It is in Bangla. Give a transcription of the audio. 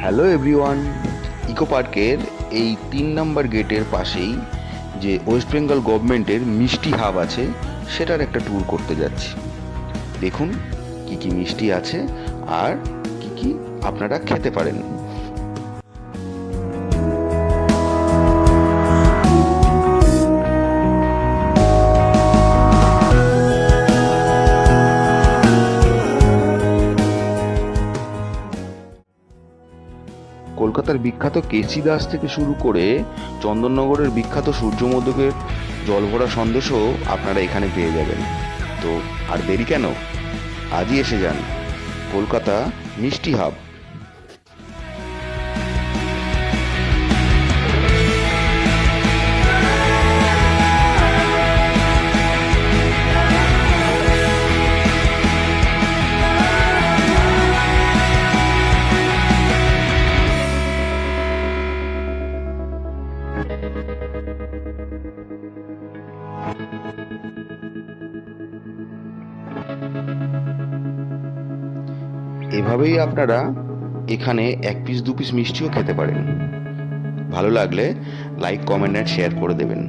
হ্যালো এভরিওয়ান, ইকো পার্কের এই ৩ নম্বর গেটের পাশেই যে ওয়েস্ট বেঙ্গল গভর্নমেন্টের মিষ্টি হাব আছে সেটার একটা ট্যুর করতে যাচ্ছি। দেখুন কি কি মিষ্টি আছে আর কি কি আপনারা খেতে পারেন। কলকাতার বিখ্যাত কেসি দাস থেকে শুরু করে চন্দননগরের বিখ্যাত সূর্যমোদকের জলভরা সন্দেশও আপনারা এখানে পেয়ে যাবেন। তো আর দেরি কেন, আজই এসে যান কলকাতা মিষ্টি হাব। এভাবেই আপনারা এখানে 1 পিস 2 পিস মিষ্টিও খেতে পারেন। ভালো লাগলে লাইক, কমেন্ট অ্যান্ড শেয়ার করে দেবেন।